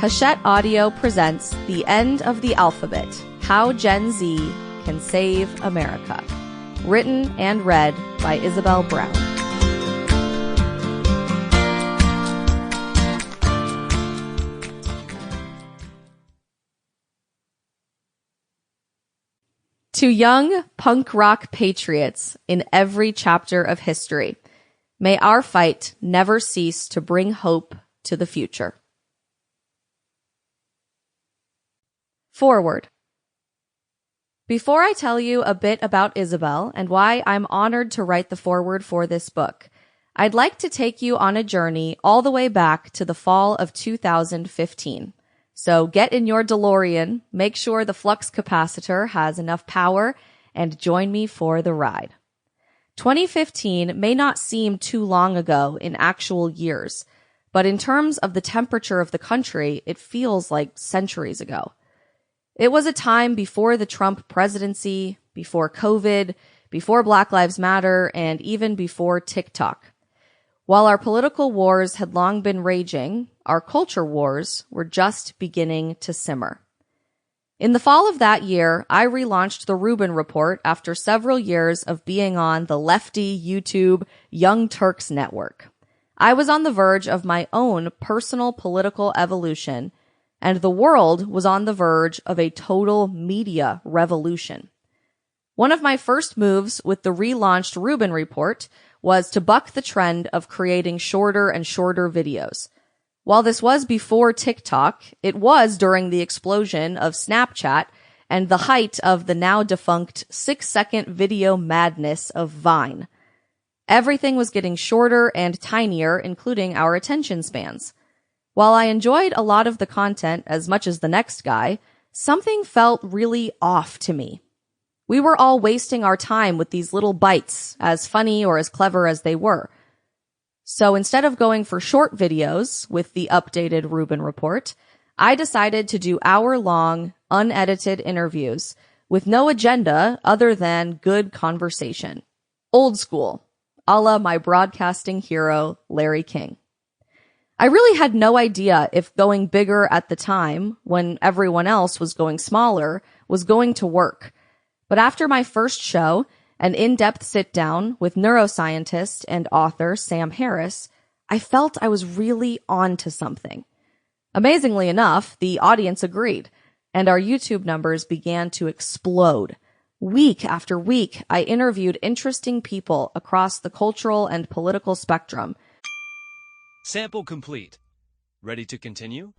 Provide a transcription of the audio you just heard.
Hachette Audio presents The End of the Alphabet, How Gen Z Can Save America. Written and read by Isabel Brown. To young punk rock patriots in every chapter of history, may our fight never cease to bring hope to the future. Forward. Before I tell you a bit about Isabel and why I'm honored to write the foreword for this book, I'd like to take you on a journey all the way back to the fall of 2015. So get in your DeLorean, make sure the flux capacitor has enough power, and join me for the ride. 2015 may not seem too long ago in actual years, but in terms of the temperature of the country, it feels like centuries ago. It was a time before the Trump presidency, before COVID, before Black Lives Matter, and even before TikTok. While our political wars had long been raging, our culture wars were just beginning to simmer. In the fall of that year, I relaunched the Rubin Report after several years of being on the lefty YouTube Young Turks network. I was on the verge of my own personal political evolution, and the world was on the verge of a total media revolution. One of my first moves with the relaunched Rubin Report was to buck the trend of creating shorter and shorter videos. While this was before TikTok, it was during the explosion of Snapchat and the height of the now defunct 6-second video madness of Vine. Everything was getting shorter and tinier, including our attention spans. While I enjoyed a lot of the content as much as the next guy, something felt really off to me. We were all wasting our time with these little bites, as funny or as clever as they were. So instead of going for short videos with the updated Rubin Report, I decided to do hour-long, unedited interviews with no agenda other than good conversation. Old school, a la my broadcasting hero, Larry King. I really had no idea if going bigger at the time, when everyone else was going smaller, was going to work. But after my first show, an in-depth sit-down with neuroscientist and author Sam Harris, I felt I was really on to something. Amazingly enough, the audience agreed, and our YouTube numbers began to explode. Week after week, I interviewed interesting people across the cultural and political spectrum. Sample complete. Ready to continue?